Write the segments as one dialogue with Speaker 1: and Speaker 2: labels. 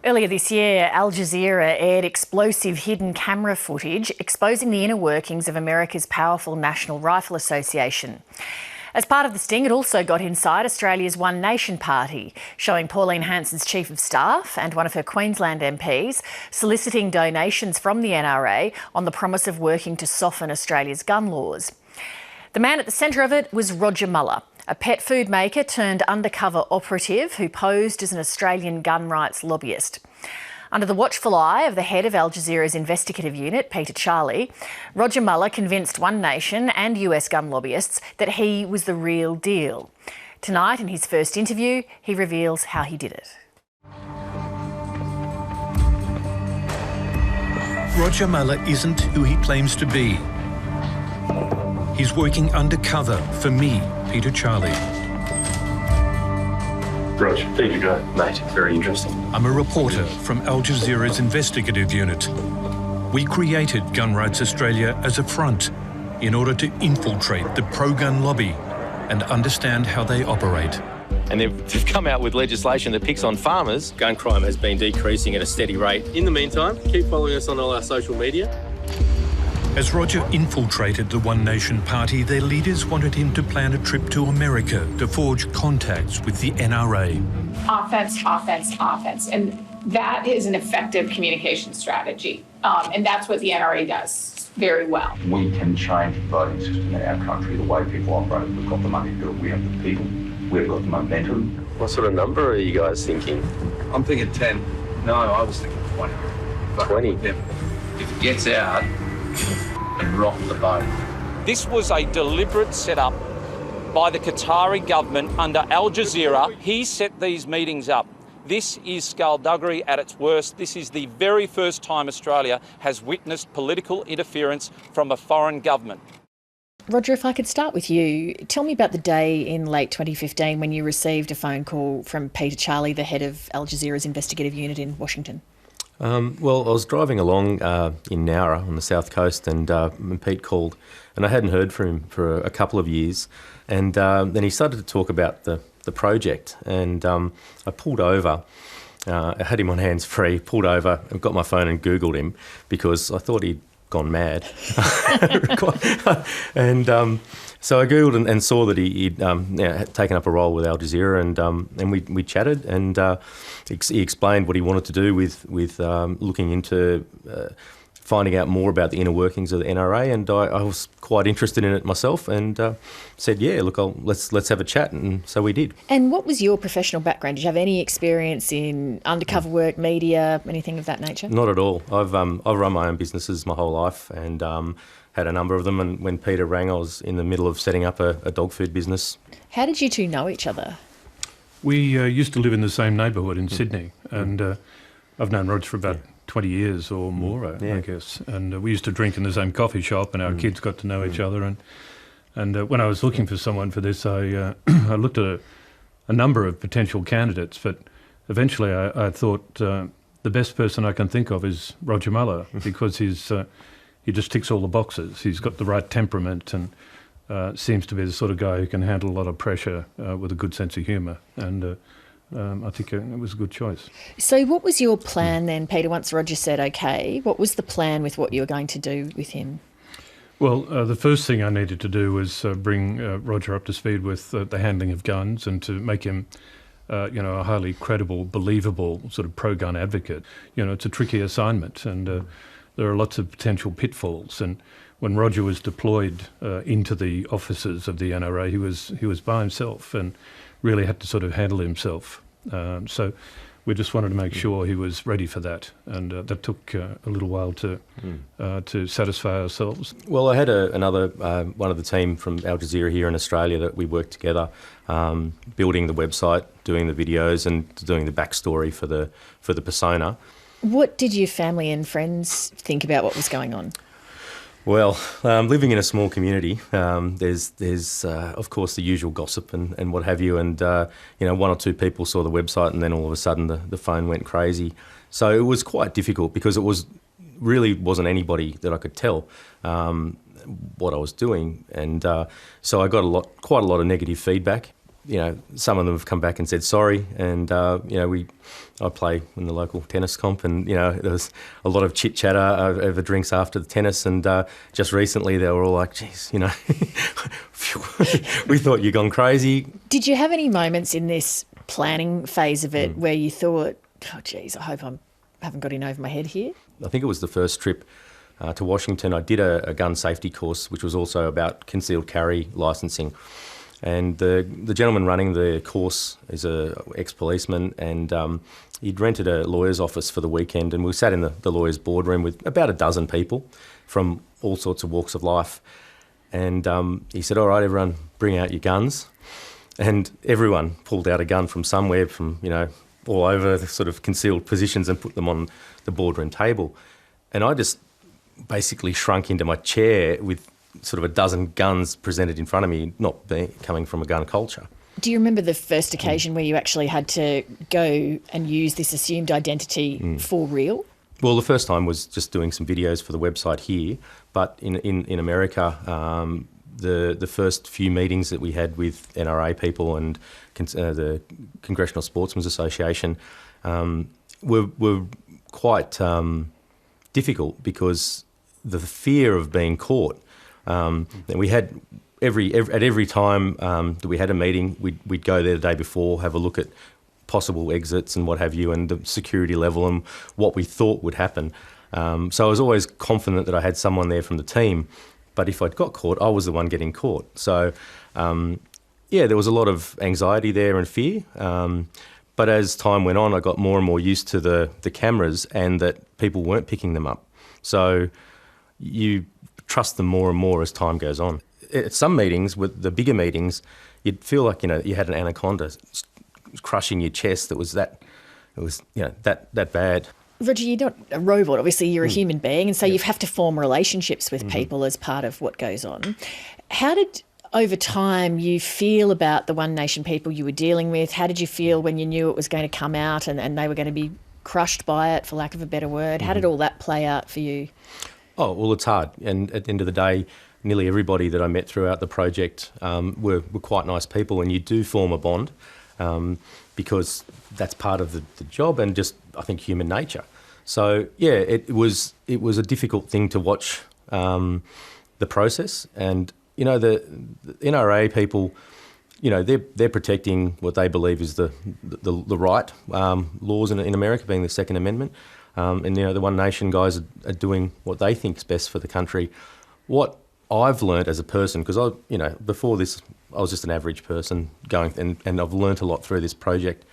Speaker 1: Earlier this year, Al Jazeera aired explosive hidden camera footage exposing the inner workings of America's powerful National Rifle Association. As part of the sting, it also got inside Australia's One Nation party, showing Pauline Hanson's Chief of Staff and one of her Queensland MPs soliciting donations from the NRA on the promise of working to soften Australia's gun laws. The man at the centre of it was Rodger Muller, a pet food maker turned undercover operative who posed as an Australian gun rights lobbyist. Under the watchful eye of the head of Al Jazeera's investigative unit, Peter Charlie, Rodger Muller convinced One Nation and US gun lobbyists that he was the real deal. Tonight, in his first interview, he reveals how he did it.
Speaker 2: Rodger Muller isn't who he claims to be. He's working undercover for me, Peter Charlie.
Speaker 3: Rog, there you go, mate. Very interesting.
Speaker 2: I'm a reporter from Al Jazeera's investigative unit. We created Gun Rights Australia as a front in order to infiltrate the pro-gun lobby and understand how they operate.
Speaker 4: And they've come out with legislation that picks on farmers. Gun crime has been decreasing at a steady rate. In the meantime, keep following us on all our social media.
Speaker 2: As Rodger infiltrated the One Nation party, their leaders wanted him to plan a trip to America to forge contacts with the NRA.
Speaker 5: Offense, offense, offense. And that is an effective communication strategy. And that's what the NRA does very well.
Speaker 6: We can change the voting system in our country, the way people operate. We've got the money to do it. We have the people. We've got the momentum.
Speaker 4: What sort of number are you guys thinking?
Speaker 6: I'm thinking 10. No, I was thinking 20.
Speaker 4: 20?
Speaker 6: If it gets out, and rock the boat.
Speaker 7: This was a deliberate setup by the Qatari government under Al Jazeera. He set these meetings up. This is skullduggery at its worst. This is the very first time Australia has witnessed political interference from a foreign government.
Speaker 1: Rodger, if I could start with you, tell me about the day in late 2015 when you received a phone call from Peter Charlie, the head of Al Jazeera's investigative unit in Washington.
Speaker 4: Well, I was driving along in NRA on the south coast, and Pete called, and I hadn't heard from him for a couple of years. And then he started to talk about the project, and I pulled over. I had him on hands-free, pulled over, and got my phone and Googled him because I thought he'd gone mad. And so I Googled and saw that he'd had taken up a role with Al Jazeera, and we chatted, and he explained what he wanted to do with looking into finding out more about the inner workings of the NRA, and I was quite interested in it myself, and said, yeah, look, let's have a chat, and so we did.
Speaker 1: And what was your professional background? Did you have any experience in undercover work, media, anything of that nature?
Speaker 4: Not at all. I've run my own businesses my whole life, and had a number of them, and when Peter rang, I was in the middle of setting up a dog food business.
Speaker 1: How did you two know each other?
Speaker 8: We used to live in the same neighbourhood in Sydney, and I've known Rog for about 20 years or more, I guess. And we used to drink in the same coffee shop, and our kids got to know each other. And when I was looking for someone for this, I looked at a number of potential candidates, but eventually I thought the best person I can think of is Rodger Muller, because he just ticks all the boxes. He's got the right temperament, and seems to be the sort of guy who can handle a lot of pressure with a good sense of humour. And I think it was a good choice.
Speaker 1: So what was your plan then, Peter, once Rodger said okay? What was the plan with what you were going to do with him?
Speaker 8: Well, the first thing I needed to do was bring Rodger up to speed with the handling of guns, and to make him a highly credible, believable sort of pro-gun advocate. It's a tricky assignment, and there are lots of potential pitfalls. And when Rodger was deployed into the offices of the NRA, he was by himself and really had to sort of handle himself. So we just wanted to make sure he was ready for that, and that took a little while to satisfy ourselves.
Speaker 4: Well, I had another one of the team from Al Jazeera here in Australia that we worked together, building the website, doing the videos, and doing the backstory for the persona.
Speaker 1: What did your family and friends think about what was going on?
Speaker 4: Well, living in a small community, there's of course the usual gossip and what have you, and one or two people saw the website, and then all of a sudden the phone went crazy. So it was quite difficult, because it wasn't anybody that I could tell what I was doing, and so I got quite a lot of negative feedback. some of them have come back and said sorry, and I play in the local tennis comp, and there was a lot of chit chatter over drinks after the tennis, and just recently they were all like, "Geez, we thought you'd gone crazy."
Speaker 1: Did you have any moments in this planning phase of it where you thought, "Oh, geez, I hope I haven't got in over my head here"?
Speaker 4: I think it was the first trip to Washington. I did a gun safety course, which was also about concealed carry licensing. And the gentleman running the course is an ex-policeman, and he'd rented a lawyer's office for the weekend, and we sat in the lawyer's boardroom with about a dozen people from all sorts of walks of life. And he said, "All right, everyone, bring out your guns." And everyone pulled out a gun from somewhere, from all over the sort of concealed positions, and put them on the boardroom table. And I just basically shrunk into my chair with sort of a dozen guns presented in front of me, not coming from a gun culture.
Speaker 1: Do you remember the first occasion where you actually had to go and use this assumed identity for real?
Speaker 4: Well, the first time was just doing some videos for the website here, but in America, the first few meetings that we had with NRA people and the Congressional Sportsmen's Association were quite difficult, because the fear of being caught. We had at every time that we had a meeting, we'd go there the day before, have a look at possible exits and what have you, and the security level and what we thought would happen. So I was always confident that I had someone there from the team, but if I'd got caught, I was the one getting caught. So there was a lot of anxiety there and fear. But as time went on, I got more and more used to the cameras, and that people weren't picking them up. So you trust them more and more as time goes on. At some meetings, with the bigger meetings, you'd feel like you had an anaconda crushing your chest. That was that bad.
Speaker 1: Rodger, you're not a robot. Obviously, you're a human being, and so you have to form relationships with people as part of what goes on. How did, over time, you feel about the One Nation people you were dealing with? How did you feel when you knew it was going to come out and they were going to be crushed by it, for lack of a better word? How did all that play out for you?
Speaker 4: Oh, well, it's hard. And at the end of the day, nearly everybody that I met throughout the project were quite nice people, and you do form a bond because that's part of the job and just, I think, human nature. So, it was a difficult thing to watch the process. And, the NRA people, they're protecting what they believe is the right laws in America, being the Second Amendment. And the One Nation guys are doing what they think is best for the country. What I've learned as a person, because before this, I was just an average person going, and I've learnt a lot through this project.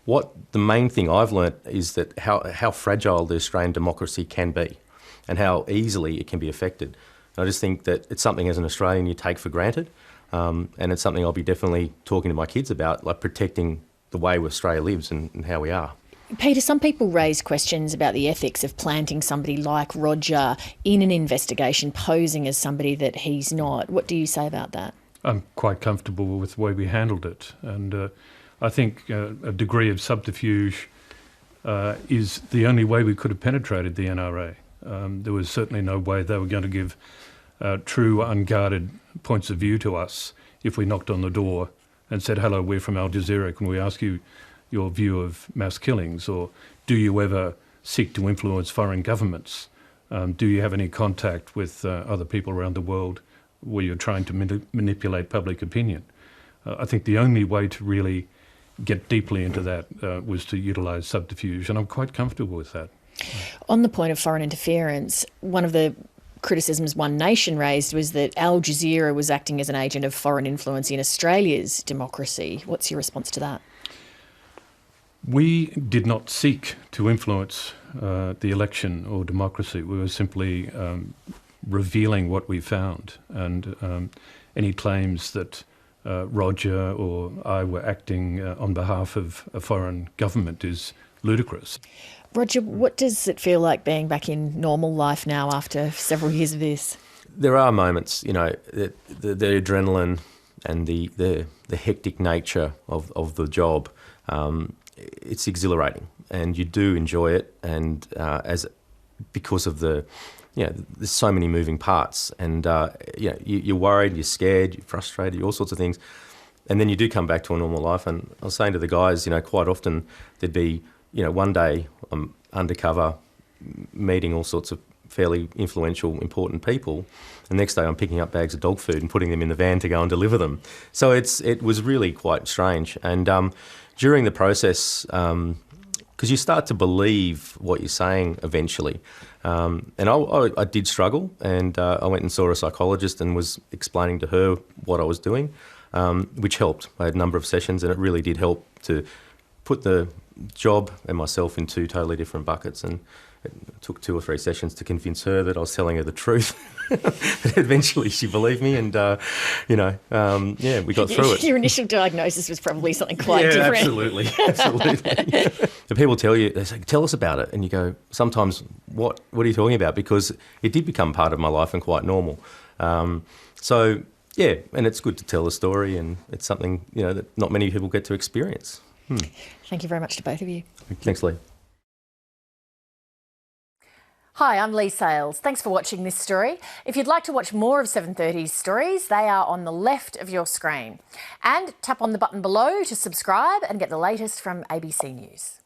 Speaker 4: What the main thing I've learnt is that how fragile the Australian democracy can be, and how easily it can be affected. And I just think that it's something as an Australian you take for granted, and it's something I'll be definitely talking to my kids about, like protecting the way Australia lives and how we are.
Speaker 1: Peter, some people raise questions about the ethics of planting somebody like Rodger in an investigation, posing as somebody that he's not. What do you say about that?
Speaker 8: I'm quite comfortable with the way we handled it. And I think a degree of subterfuge is the only way we could have penetrated the NRA. There was certainly no way they were going to give true, unguarded points of view to us if we knocked on the door and said, "Hello, we're from Al Jazeera. Can we ask you your view of mass killings?" Or, "Do you ever seek to influence foreign governments? Do you have any contact with other people around the world where you're trying to manipulate public opinion?" I think the only way to really get deeply into that was to utilise subterfuge, and I'm quite comfortable with that.
Speaker 1: On the point of foreign interference, one of the criticisms One Nation raised was that Al Jazeera was acting as an agent of foreign influence in Australia's democracy. What's your response to that?
Speaker 8: We did not seek to influence the election or democracy. We were simply revealing what we found, and any claims that Rodger or I were acting on behalf of a foreign government is ludicrous.
Speaker 1: Rodger, what does it feel like being back in normal life now after several years of this?
Speaker 4: There are moments, the adrenaline and the hectic nature of the job. It's exhilarating, and you do enjoy it, and because of there's so many moving parts, and you're worried, you're scared, you're frustrated, all sorts of things. And then you do come back to a normal life. And I was saying to the guys, quite often there'd be, one day I'm undercover meeting all sorts of fairly influential, important people. The next day I'm picking up bags of dog food and putting them in the van to go and deliver them. So it was really quite strange. And during the process, because you start to believe what you're saying eventually. And I did struggle, and I went and saw a psychologist and was explaining to her what I was doing, which helped. I had a number of sessions, and it really did help to put the job and myself in two totally different buckets. And it took 2 or 3 sessions to convince her that I was telling her the truth. Eventually she believed me, and, we got through it.
Speaker 1: Your initial diagnosis was probably something quite different.
Speaker 4: Absolutely. The people tell you, they say, tell us about it. And you go, sometimes, what are you talking about? Because it did become part of my life and quite normal. And it's good to tell the story, and it's something, that not many people get to experience.
Speaker 1: Thank you very much to both of you.
Speaker 4: Thanks, Lee.
Speaker 1: Hi, I'm Lee Sales. Thanks for watching this story. If you'd like to watch more of 730's stories, they are on the left of your screen. And tap on the button below to subscribe and get the latest from ABC News.